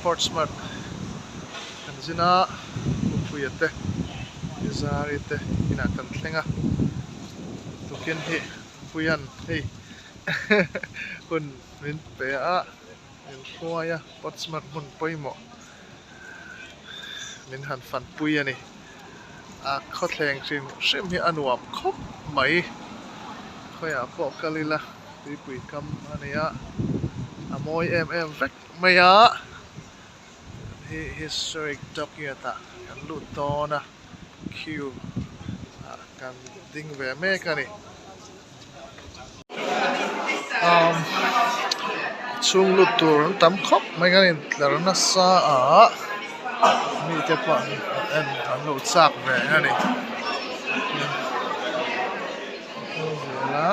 Portsmouth kan Zinna Pu Puian Pi Zarite ina kan thlenga tukin hi puian hei hun min pe a lenkawl Portsmouth hmun poimo min han fanpui ani a khawchhung sim hi anuam khop mai khoya po kalila pui kam ania amoi em vek maya hi historic document kan lutona queue kan ding ve me kani chung lutur tam khop mai kani tlarna sa a mi te pa en lo chak ve ani la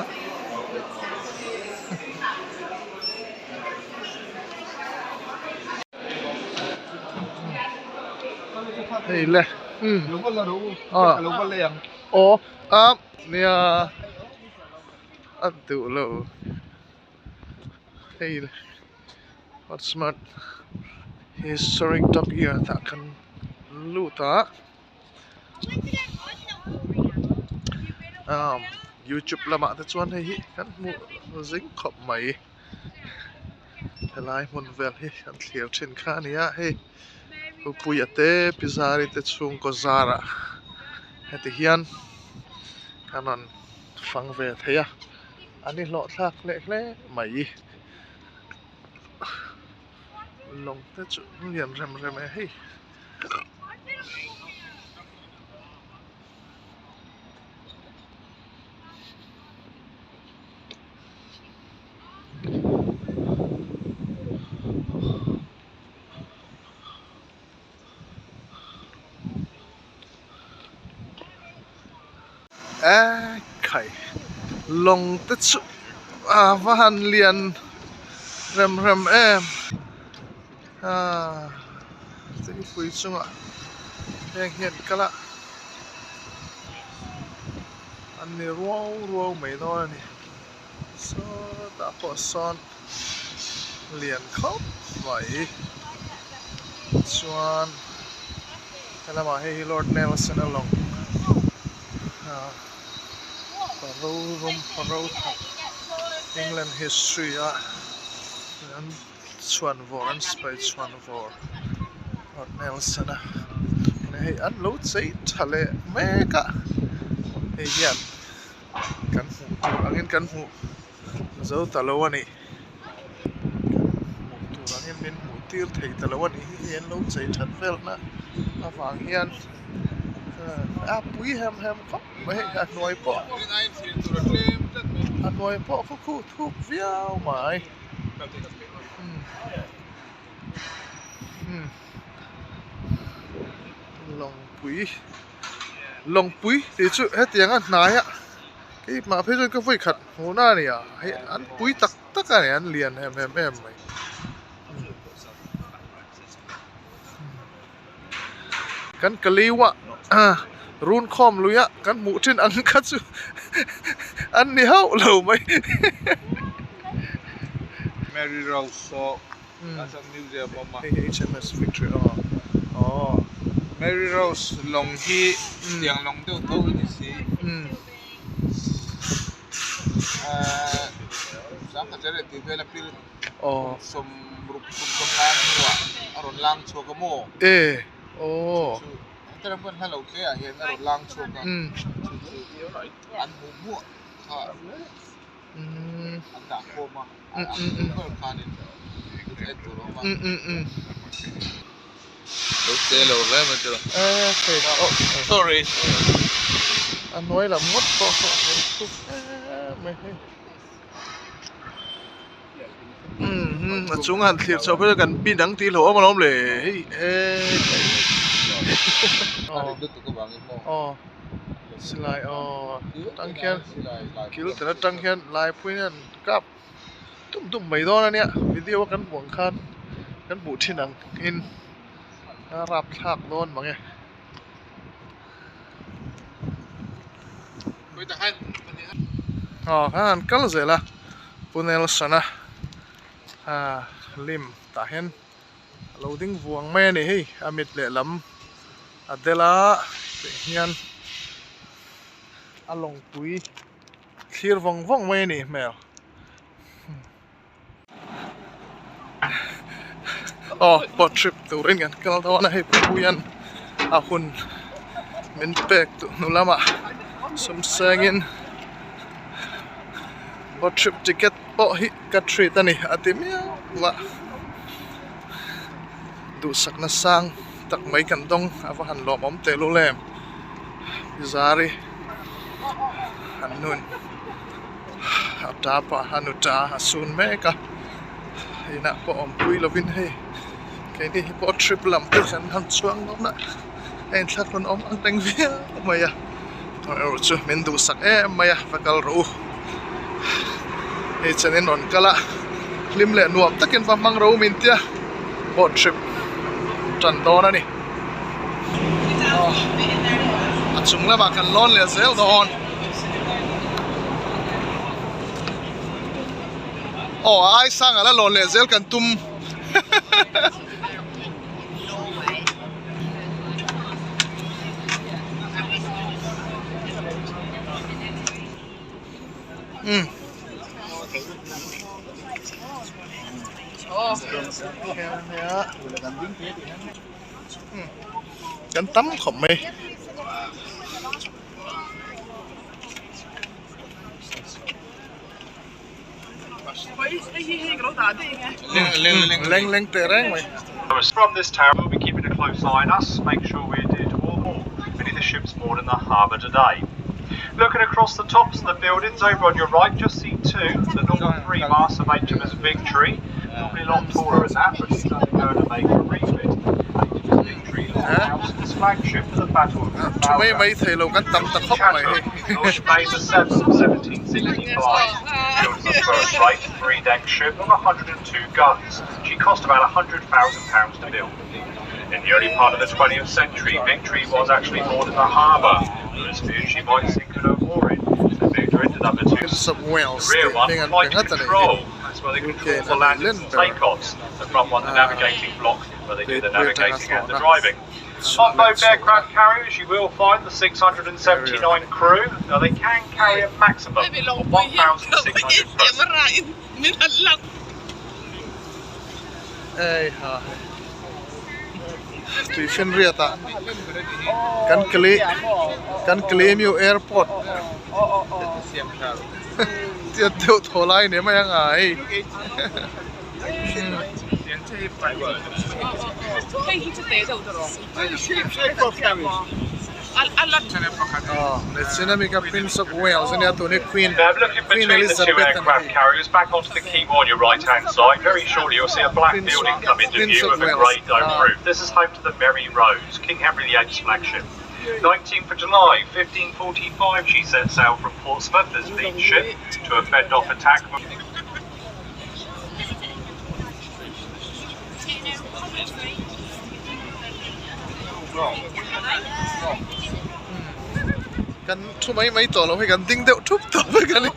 hey le nia atu lo hey Portsmouth historic document ta kan luta YouTube lama ta chuan hei hi kan mu zing khop mai thlai hmun vel hi kan thlir thin kha ania hei Pu Puian Pi Zarite chung ko zara heti hian kanon fang ve theia ani lo thlak le mai long te chu lian rem hei khai long te chu van lian rem em te pui chunga heng hian kala ani ruo mai no ani so ta po son lian khop mai chuan kala ma hei Lord Nelson along Paro England history and chuan vor and spy chuan vor Lord Nelson hey an lo chei thale meka hey hian kan hu angin kan hu zo talo ani tu angin min hu tir thei talo ani hian lo chei that vel na awang hian pui hem khop mai a noi po ko khu thuk viau mai long pui thì chú hết tiếng ăn nái á cái mà phía trên cái vây khát hồ na này à hay ăn pui tất cả này ăn liền em mày kan kaliwa run khom lui á kan mu trên ăn khát chú ăn ni hậu lâu mày Mary Rose so that's a museum mama HMS Victory Mary Rose long hi yang long tiêu thâu ni si sáng cái chơi thì về là pil som rup som lang huwa aron lang cho ka mo cái đó vẫn hello thế à hiện aron lang cho ka ăn mu ha ăn đã khô mà ăn có khá nên cái tủ đó mà okay lo le mà chưa sorry anh nói là mất po chúng ăn thịt sau bây giờ cần pin đắng tí lỗ mà nó lệ xin lại tăng khen kêu từ tăng khen lại pui nên cáp tụm mấy đó nè video kan buông khan kan bu trên nắng in rap thạc luôn mọi người kan kal zela punel sana lim tahen loading vuang me ni hi amit le lam adela hian along pui thlir vong me ni mel oh boat trip turin kan kal dawana hi puyan ahun min pek tu nulama sumsangin boat trip ticket po hi ka treat ani atimia wa duhsakna sang tak mai kan dong ava han lom om te lu lem Pi Zari hannun atapa hanuta hasun meka ina po om pui lovin hei cái đi boat trip làm cái sản phẩm chuang đó nè anh thắt con ôm ăn tanh vía mày à thôi rồi chứ mình đủ sắc em mày à phải cal rủ thì cho nên non cala lim lệ nuam tất nhiên phải mang rủ mình tia boat trip trần đó nè chúng là bà cần lon lệ dễ đòn ai sang là lon lệ dễ cần tum Cánh tắm khổng mê Leng tinreng mày. From this tower, we'll be keeping a close eye on us, make sure we're adhered to all more. Many of the ships moored in the harbour today. Looking across the tops of the buildings over on your right, just see two. The normal three masts of HMS Victory, probably a lot taller than that, but she's undergoing a major refit. HMS Victory house its flagship for the Battle of Trafalgar. Launched May the 7th, 1765. Built as the first rate, three-deck ship of 102 guns. She cost about £100,000 to build. In the early part of the 20th century, Victory was actually moored in the harbour. There was fear she might sink at her mooring. So Victory ended up at two. The rear one, flight control. That's where they control the landings and takeoffs. The front one, the navigating block, where they do the navigating and the driving. On both aircraft carriers, you will find the 679 crew. Now they can carry a maximum of 1,600 persons. tuifinriat kan claim you airport tiệt tiêu thổ lai nếu mà ai Zinna make Prince of Wales and Queen Elizabeth. The two aircraft carriers back onto the quay on your right hand side. Very shortly you'll see a black building come into view with a grey dome roof. This is home to the Merry Rose, King Henry VIII's flagship. 19th of July 1545 she set sail from Portsmouth as lead ship to fend off attack. Kan thu mấy tổ nó phải gần tinh đệu thúc tổ với gần đi.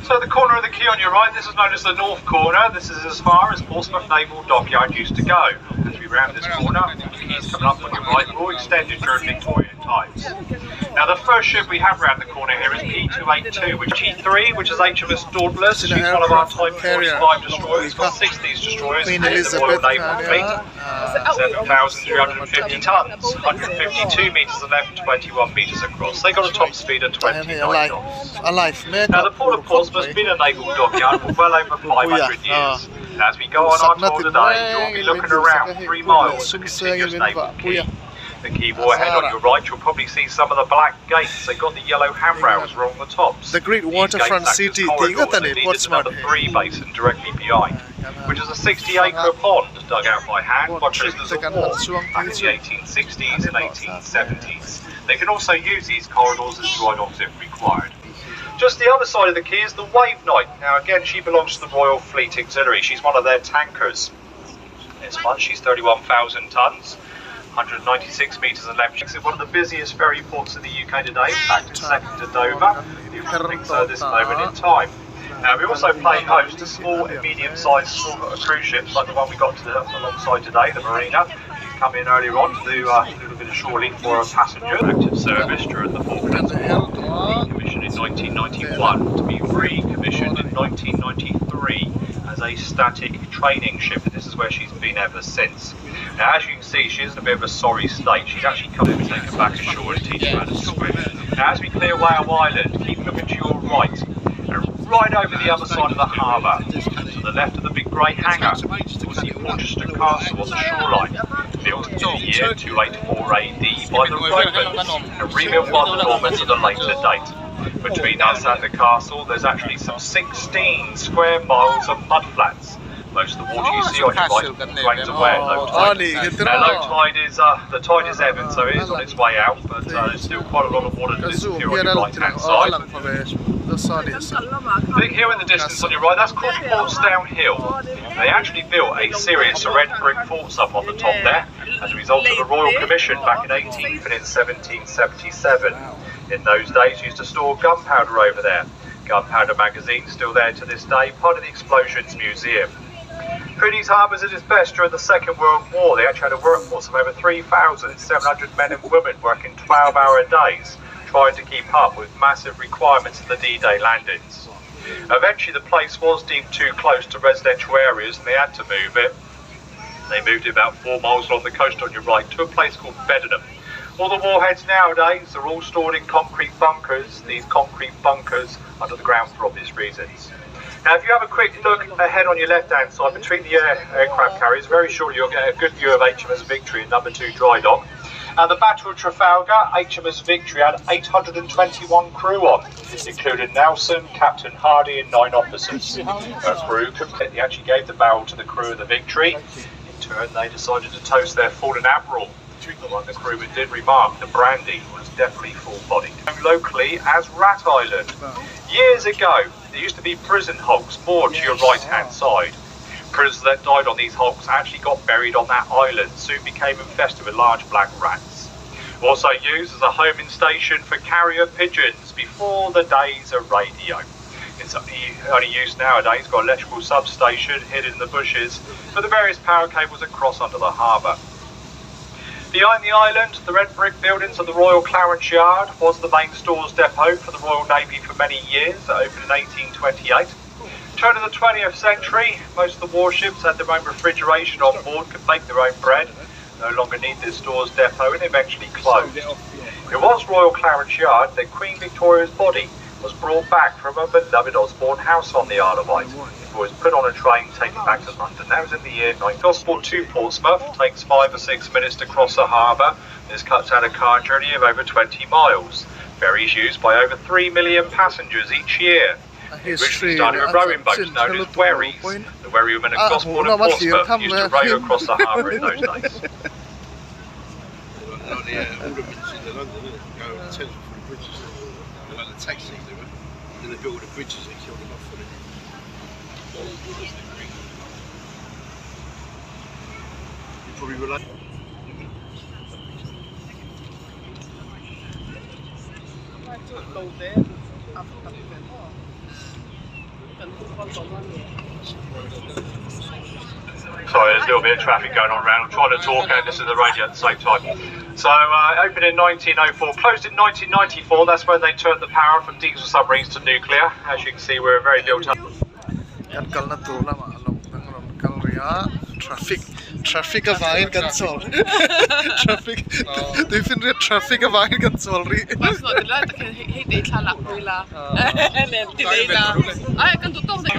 So the corner of the quay on your right, this is known as the north corner. This is as far as Portsmouth Naval Dockyard used to go. As we round this corner, the quays coming up on your right were all extended during Victorian times. Now the first ship we have round the corner here is P282, which is T3, which is HMS Dauntless. She's one of our Type 45 destroyers. It's got 6 of these destroyers in the Royal Naval Fleet. 7,350 tons, 152 metres of length, 21 metres across. They got a top speed of 29 knots. Now the port of Portsmouth has been a naval dockyard for well over 500 years. As we go on our tour today, you'll be looking around 3 miles of continuous naval quay. The quay ahead on your right, you'll probably see some of the black gates. They've got the yellow handrails along the tops. The Great Waterfront City, Portsmouth Three basin directly behind, which is a 60-acre pond dug out by hand by prisoners of war back in the 1860s and 1870s. They can also use these corridors as dry docks if required. Just the other side of the quay is the Wave Knight. Now again, she belongs to the Royal Fleet Auxiliary. She's one of their tankers. this one. She's 31,000 tonnes, 196 metres in length. She's one of the busiest ferry ports in the UK today, back to second to Dover. You wouldn't think so at this moment in time. Now, we also play host to small and medium-sized cruise ships like the one we got alongside today, the Marina. She's come in earlier on to do a little bit of shoreline for a passenger. Active service during the Falklands War, commissioned in 1991 to be recommissioned in 1993 as a static training ship, and this is where she's been ever since. Now, as you can see, she is in a bit of a sorry state. She's actually come in to take her back ashore and teach her how to swim. Now, as we clear Whale Island, keep looking to your right. Right over the other side of the harbour, to the left of the big grey hangar, you'll see Portsdown Castle on the shoreline, built in the year 284 AD by the Romans, and rebuilt by the Normans at a later date. Between us and the castle, there's actually some 16 square miles of mudflats. Most of the water you see on your right drains away at low tide. Now, low tide is, the tide is ebbing, so it is on its way out, but there's still quite a lot of water to disappear on your right hand side. The big hill in the distance on your right, that's called Portsdown Hill. They actually built a serious red brick forts up on the top there as a result of the Royal Commission back in 1777. In those days, used to store gunpowder over there. Gunpowder magazine still there to this day, part of the Explosions Museum. Puddy's Harbour's at its best during the Second World War. They actually had a workforce of over 3,700 men and women working 12-hour days, trying to keep up with massive requirements of the D-Day landings. Eventually the place was deemed too close to residential areas and they had to move it. They moved it about 4 miles along the coast on your right to a place called Beddenham. All the warheads nowadays are all stored in concrete bunkers, these concrete bunkers under the ground for obvious reasons. Now, if you have a quick look ahead on your left-hand side between the aircraft carriers, very shortly you'll get a good view of HMS Victory in number 2 dry dock. And the Battle of Trafalgar, HMS Victory had 821 crew on, including Nelson, Captain Hardy and 9 officers. Her crew completely actually gave the barrel to the crew of the Victory. In turn, they decided to toast their fallen admiral. The one the crewman did remark, the brandy was definitely full-bodied. Locally as Rat Island. Years ago, there used to be prison hulks moored to your right-hand side. Prisoners that died on these hulks actually got buried on that island, soon became infested with large black rats. Also used as a homing station for carrier pigeons before the days of radio. It's only used nowadays, got an electrical substation hidden in the bushes, with the various power cables across under the harbour. Behind the island, the red brick buildings of the Royal Clarence Yard was the main stores depot for the Royal Navy for many years, opened in 1828. Turn of the 20th century, most of the warships had their own refrigeration on board, could make their own bread, no longer need this stores depot and eventually closed. It was Royal Clarence Yard that Queen Victoria's body was brought back from a beloved Osborne house on the Isle of Wight. It was put on a train taken back to London. That was in the year 19. Gosport to Portsmouth takes 5 or 6 minutes to cross the harbour. This cuts out a car journey of over 20 miles. Ferries used by over 3 million passengers each year. Originally started with rowing boats known as wherries. The wherrywomen at Gosport and Portsmouth used to row across the harbour in those days. Taxis they were, and they built all the bridges and killed them off for it. You probably relate. Sorry, there's a little bit of traffic going on around. I'm trying to talk and listen to the radio at the same time. So, opened in 1904, closed in 1994. That's when they turned the power from diesel submarines to nuclear. As you can see, we're very built up. Traffic of iron console. Traffic. Tuifinriat traffic of iron console. You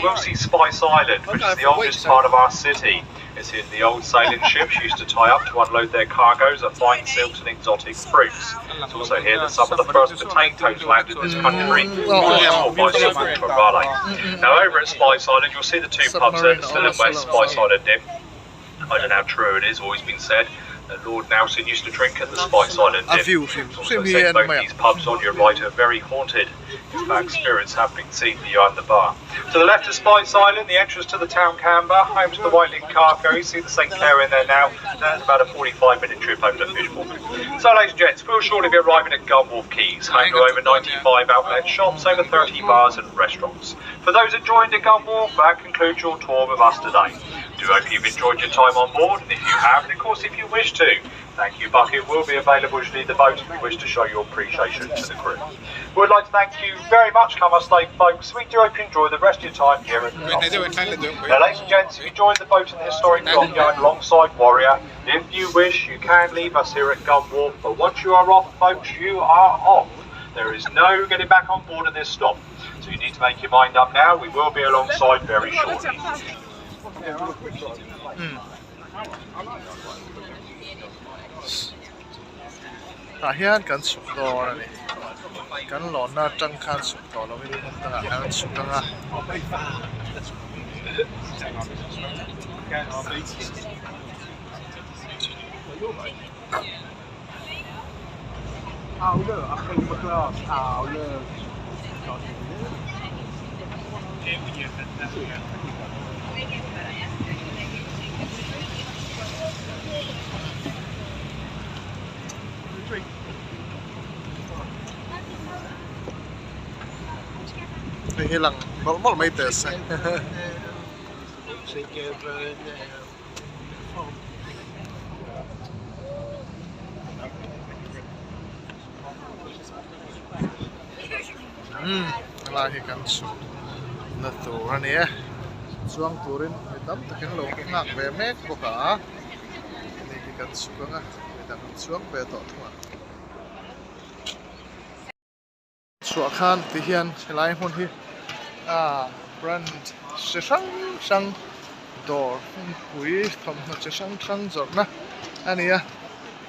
will see Spice Island, which is the oldest part of our city. It's in the old sailing ships used to tie up to unload their cargoes of fine silks and exotic fruits. It's also here that some of the first potatoes landed in this country, by Silver from Raleigh. Now over at Spice Island, you'll see the 2 pubs there, the Still and West Spice Island Inn. I don't know how true it is, always been said. Lord Nelson used to drink at the Spice Island Inn. It's also said both these pubs on your right are very haunted. In fact, spirits have been seen beyond the bar. To the left of Spice Island, the entrance to the town Canberra, home to the White Link car ferry. See the St Clair in there now. That's about a 45-minute trip over to Fishbourne. So, ladies and gents, we'll shortly be arriving at Gunwharf Quays, home to over 95 outlet shops, over 30 bars and restaurants. For those that joined at Gunwharf, that concludes your tour with us today. Do hope you've enjoyed your time on board, and if you have, and of course if you wish to, thank you bucket will be available to lead the boat if you wish to show your appreciation to the crew. We would like to thank you very much, Khamah State folks. We do hope you enjoy the rest of your time here at Now, ladies and gents, if you enjoyed the boat in the historic dockyard alongside Warrior, if you wish, you can leave us here at Gunwharf, but once you are off, folks, you are off. There is no getting back on board at this stop. So you need to make your mind up now. We will be alongside very shortly. Hian kan suk dor ani kan lon na tang khan suk dor lo mi ta kan suk tanga hilang mal mai tes la hi kan su na tur ani e chuang turin tam takin lo ngak ve mek boka ni ki kan su nga ta chuang ve to thua chua khan ti hian helai hmun hi brand sang door pui thom na sang zorna ania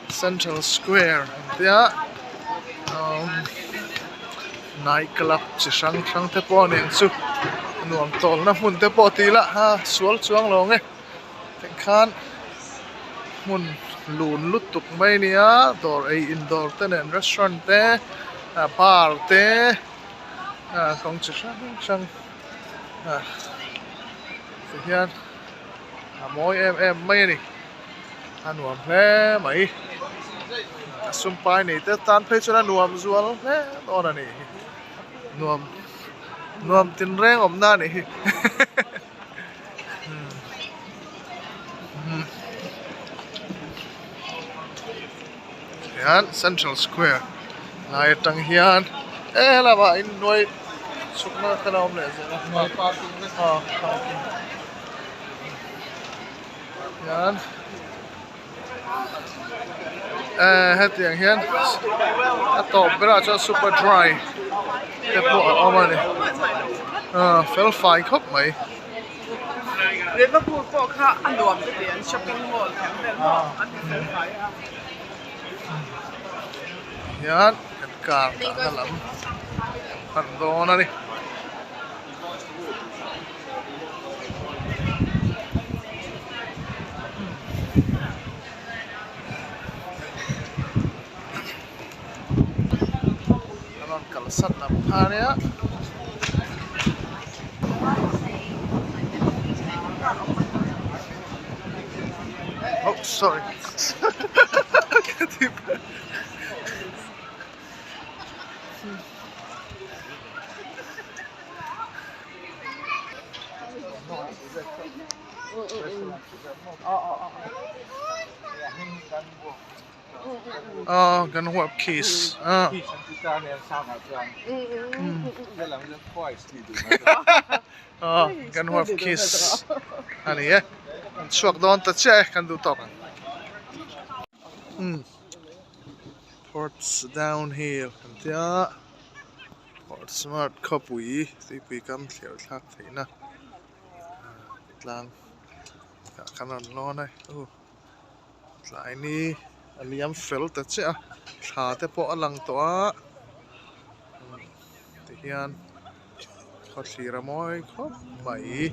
Central Square dia night club sang te pawh nen chu nuam tol na hmun te pawh ti la ha sual chuang lo nge ten khan hmun lun lutuk mai nia door ei indoor te nen restaurant te bar te kong sang thì hian mỗi em mấy này nuam hle mai sum pai này te tan phê cho nuam zual hle đó là này nuam tinreng om na này hian Central Square lai tang hian là bà in nuôi sukna kana om le zela yan het yang hian ato bra cho super dry te po omani fel fai khop mai Liverpool po kha anuam te lian shopping mall kan den an fel fai yan kan ka ta lam kan do na ni sat na area. Oh, sorry. Gunwharf Quays. Gunwharf Quays. Ani eh. Suak don ta che kan du top. Portsdown Hill kan tia. Portsmouth Pu Puian ti kam thlir thak theina. Tlang. Kanan lo nai. Tlai ni aliam fel ta che thla te po alang to a ti hian khawthlir moi khop mai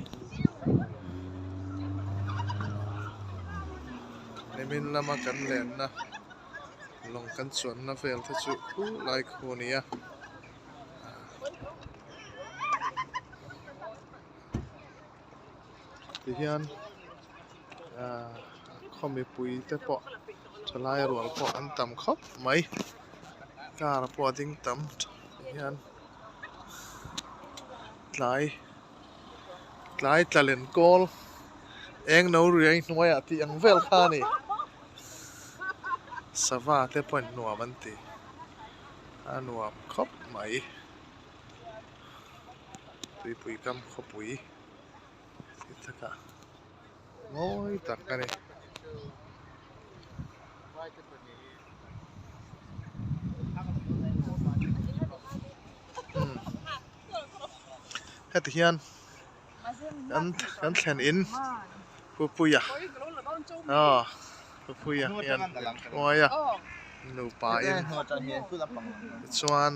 ni min lama kan len na long kan chuan na vel te chu lai khu nia ti hian khomi pui te po thlai rual po an tam khop mai kar po ding tam hian tlai lenkawl eng no riai hnuaiah ti ang vel kha ni sava te point nuam an ti nuam khop mai pui kam khopui ti taka ngoi tak ani het hian kan thlen in Pu Puian Pu Puian hian oya nupain chuan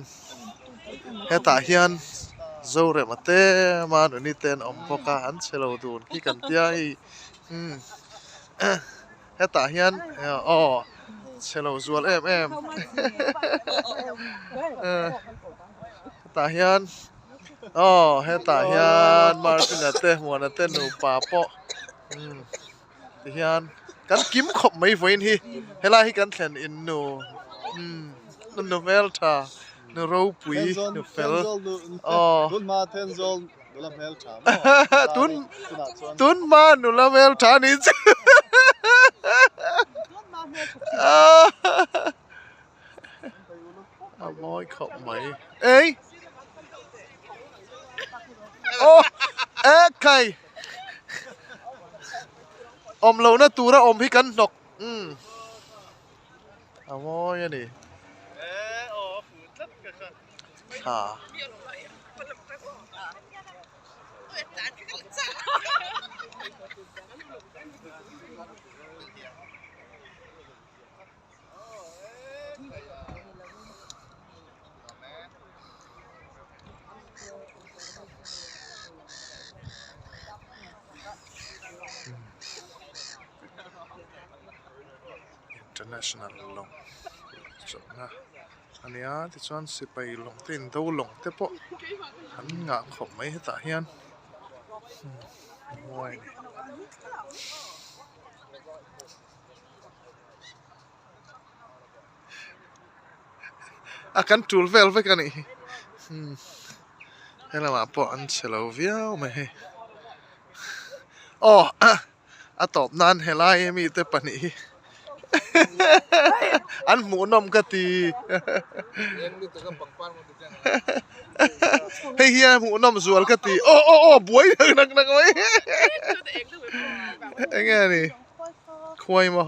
heta hian zore mate man ni ten om poka an chelo dun ki kan tia hi heta hian chelo zual em heta hian heta hian martina te muana te nupa po ti hian kan kim khop mai voin hi hela hi kan thlen in nu mel tha nu ro pui nu fel ma tenzol nula mel tha tun ma nula mel tha ni moi khop mai ei kai om lo na tura om hi kan nok moi ani international lawng chuan ania ti chuan sipai lawng tin do lawng te po an nga khop mai heta hian moi kan tul vel ve kan ni hela ma po an chelo viau me he a top nan helai mi te pani an munom ka ti hey hiya munom zual ka ti buai nak mai nghe ni khuai ma